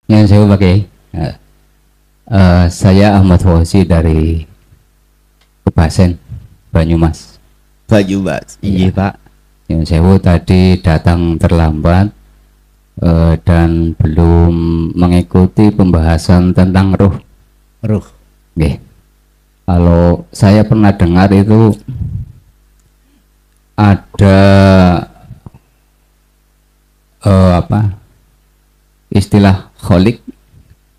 Yang saya pakai, saya Ahmad Fauzi dari Kebasen, Banyumas. Banyumas. Iya Pak. Yang saya tadi datang terlambat dan belum mengikuti pembahasan tentang ruh. Ruh. Oke. Kalau saya pernah dengar itu ada istilah kholik,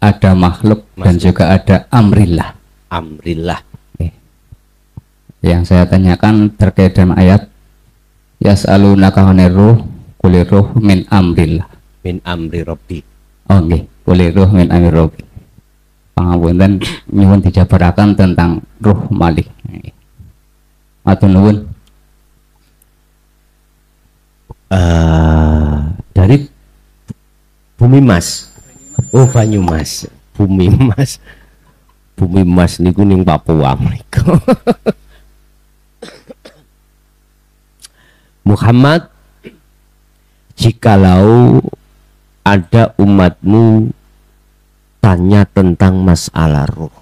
ada makhluk, dan juga ada amrillah. Amrillah. Yang saya tanyakan terkait dengan ayat yas'alunaka 'anir ruh qulir ruh min amrillah. Min amri rabbi. Oh nggih, qulir ruh min amri rabbi. Pangapunten nyuwun dijabaraken tentang ruh malih. Matur nuwun. Dari Bumi Mas. Oh, Banyumas. Bumi Mas. Bumi Mas niku ning Papua mriku. Muhammad, jikalau ada umatmu tanya tentang masalah ruh,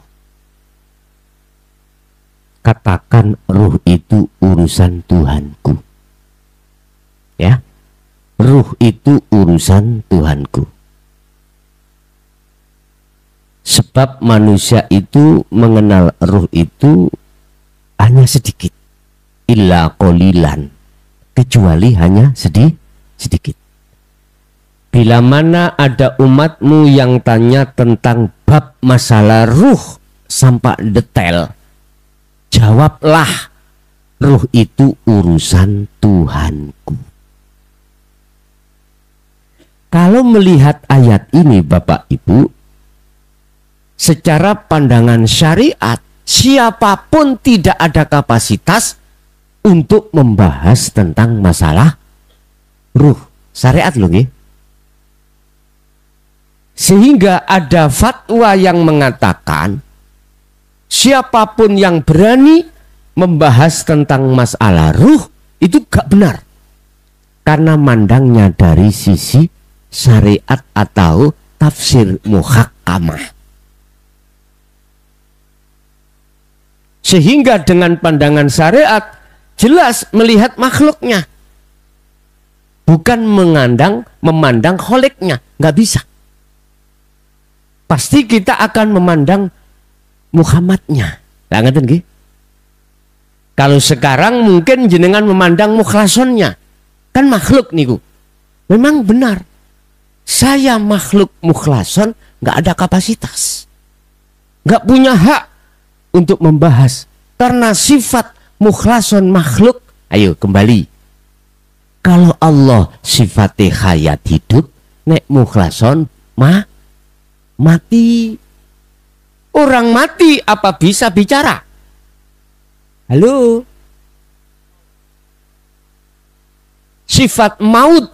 katakan ruh itu urusan Tuhanku. Ya, ruh itu urusan Tuhanku. Sebab manusia itu mengenal ruh itu hanya sedikit, illa qolilan, kecuali hanya sedikit. Bila mana ada umatmu yang tanya tentang bab masalah ruh sampai detail, jawablah, ruh itu urusan Tuhanku. Kalau melihat ayat ini Bapak Ibu, secara pandangan syariat, siapapun tidak ada kapasitas untuk membahas tentang masalah ruh. Syariat loh nggih. Sehingga ada fatwa yang mengatakan siapapun yang berani membahas tentang masalah ruh itu gak benar, karena mandangnya dari sisi syariat atau tafsir muhakkamah. Sehingga dengan pandangan syariat jelas melihat makhluknya, bukan memandang kholiknya. Nggak bisa. Pasti kita akan memandang Muhammadnya. Nah, ngerti nggih? Kalau sekarang mungkin jenengan memandang mukhlasonnya, kan makhluk niku. Memang benar, saya makhluk mukhlason nggak ada kapasitas, nggak punya hak untuk membahas, karena sifat mukhlason makhluk. Ayo kembali, kalau Allah sifatnya hayat hidup, nek mukhlason mati. Orang mati apa bisa bicara? Halo. Sifat maut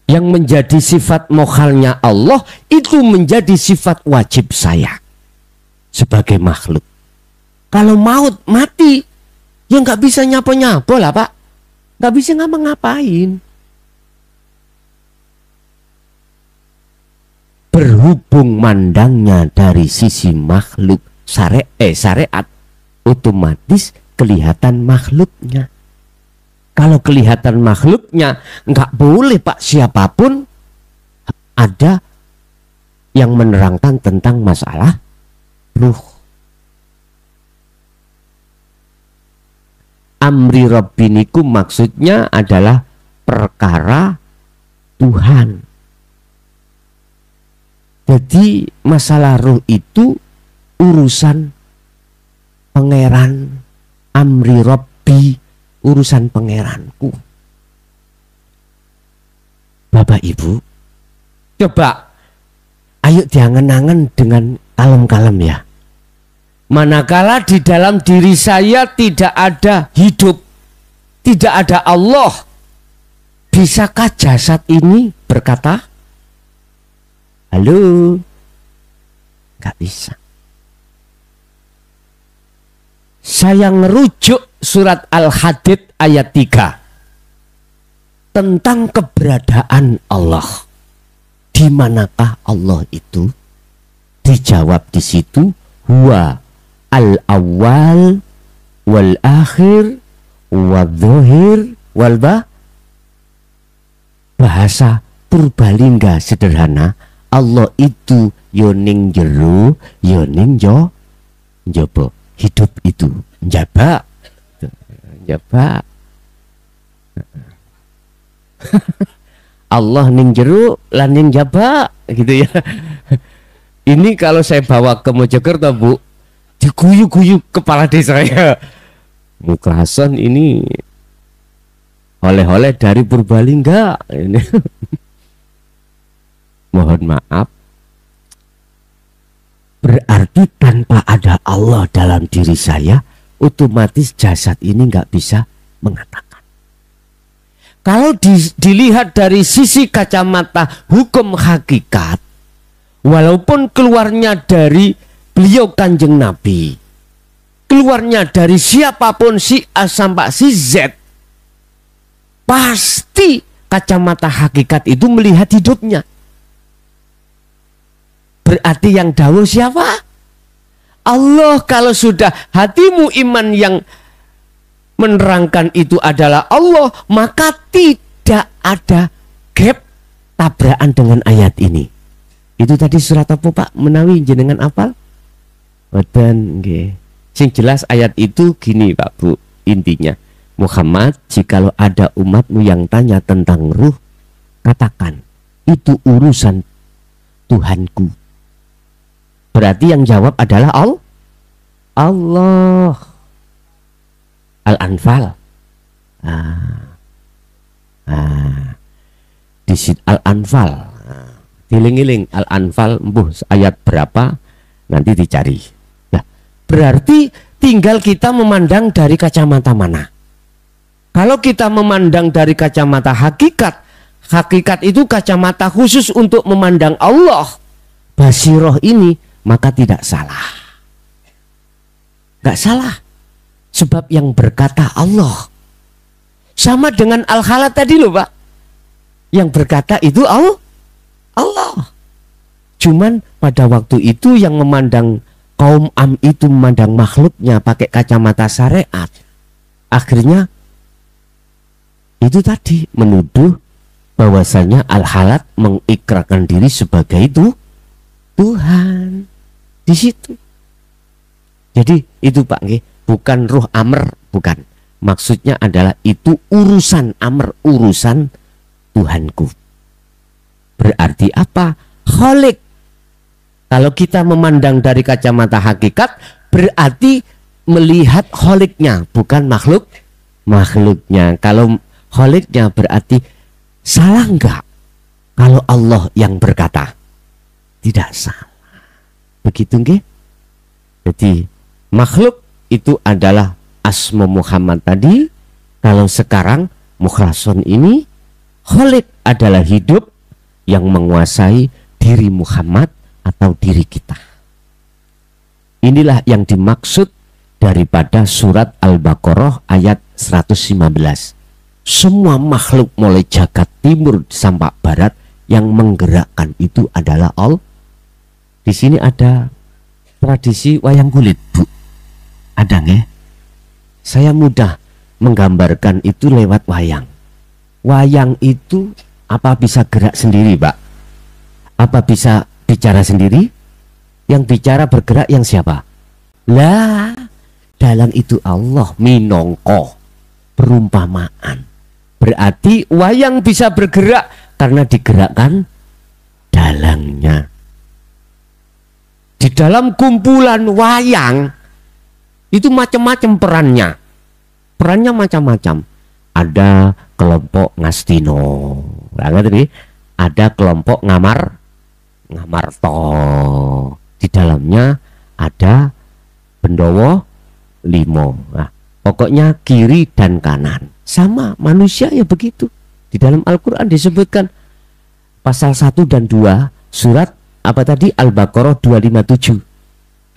yang menjadi sifat mokhalnya Allah itu menjadi sifat wajib saya sebagai makhluk. Kalau maut, mati, ya nggak bisa nyapa-nyapa lah Pak, nggak bisa ngapa-ngapain. Berhubung mandangnya dari sisi makhluk, syariat, otomatis kelihatan makhluknya. Kalau kelihatan makhluknya, nggak boleh Pak, siapapun ada yang menerangkan tentang masalah ruh. Amri Rabbinikum maksudnya adalah perkara Tuhan. Jadi masalah ruh itu urusan pangeran, amri Rabbi, urusan pangeranku. Bapak Ibu, coba ayo diangen-angen dengan kalem-kalem ya. Manakala di dalam diri saya tidak ada hidup, tidak ada Allah, bisakah jasad ini berkata halo? Gak bisa. Saya ngerujuk surat Al-Hadid ayat 3 tentang keberadaan Allah. Di manakah Allah itu? Dijawab di situ, huwa al-awwal wal akhir wal zahir wal bahasa Purbalingga sederhana, Allah itu yoning jero, yoning njaba. Hidup itu njaba. Njaba. Allah ning jero lan ning njaba gitu ya. Ini kalau saya bawa ke Mojokerto, Bu, diguyu-guyu kepala desa saya. Mukhlason ini oleh-oleh dari Purbalingga ini. Mohon maaf, berarti tanpa ada Allah dalam diri saya, otomatis jasad ini nggak bisa mengatakan. Kalau dilihat dari sisi kacamata hukum hakikat, walaupun keluarnya dari beliau Kanjeng Nabi, keluarnya dari siapapun si A sampai si Z, pasti kacamata hakikat itu melihat hidupnya. Berarti yang dawuh siapa? Allah. Kalau sudah hatimu iman yang menerangkan itu adalah Allah, maka tidak ada gap tabrakan dengan ayat ini. Itu tadi surat apa Pak? Menawi jenengan apal? Boten nggih. Sing jelas ayat itu gini Pak Bu, intinya, Muhammad, jikalau ada umatmu yang tanya tentang ruh, katakan itu urusan Tuhanku. Berarti yang jawab adalah Allah. Al-Anfal. Di situ Al-Anfal. Diling-iling Al-Anfal mbuh ayat berapa nanti dicari. Nah, berarti tinggal kita memandang dari kacamata mana. Kalau kita memandang dari kacamata hakikat, hakikat itu kacamata khusus untuk memandang Allah, basiroh ini, maka tidak salah. Gak salah. Sebab yang berkata Allah. Sama dengan Al-Khalat tadi loh Pak. Yang berkata itu Allah. Cuman pada waktu itu yang memandang kaum Am itu memandang makhluknya pakai kacamata syariat. Akhirnya itu tadi menuduh bahwasanya Al-Khalat mengikrarkan diri sebagai itu Tuhan. Di situ. Jadi itu Pak nggih, bukan ruh amr, bukan. Maksudnya adalah itu urusan amr, urusan Tuhanku. Berarti apa? Khalik. Kalau kita memandang dari kacamata hakikat, berarti melihat khaliknya, bukan makhluknya. Kalau khaliknya berarti salah enggak kalau Allah yang berkata? Tidak salah. Begitu nggih? Jadi makhluk itu adalah asma Muhammad tadi. Kalau sekarang mukhlason ini, khalik adalah hidup yang menguasai diri Muhammad atau diri kita. Inilah yang dimaksud daripada surat Al-Baqarah ayat 115. Semua makhluk mulai jagat timur sampai barat yang menggerakkan itu adalah Allah. Di sini ada tradisi wayang kulit, Bu. Ada nggih? Saya mudah menggambarkan itu lewat wayang. Wayang itu apa bisa gerak sendiri, Pak? Apa bisa bicara sendiri? Yang bicara bergerak yang siapa? Lah, dalam itu Allah minongko perumpamaan. Berarti wayang bisa bergerak karena digerakkan dalangnya. Di dalam kumpulan wayang itu macam-macam perannya. Perannya macam-macam. Ada kelompok ngastino, ada kelompok ngamarto. Di dalamnya ada Bendowo limo. Nah, pokoknya kiri dan kanan. Sama manusia ya begitu. Di dalam Al-Quran disebutkan pasal 1 dan 2 surat apa tadi? Al-Baqarah 257.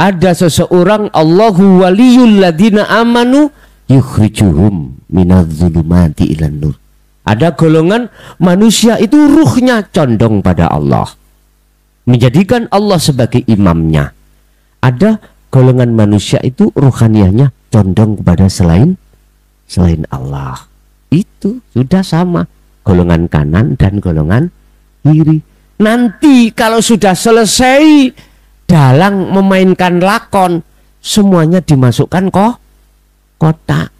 Ada seseorang, Allahu waliyul ladina amanu yukhrijuhum minadz-zulumati ilan nur. Ada golongan manusia itu ruhnya condong pada Allah, menjadikan Allah sebagai imamnya. Ada golongan manusia itu ruhaniahnya condong kepada selain Allah. Itu sudah sama, golongan kanan dan golongan kiri. Nanti kalau sudah selesai dalang memainkan lakon, semuanya dimasukkan kotak.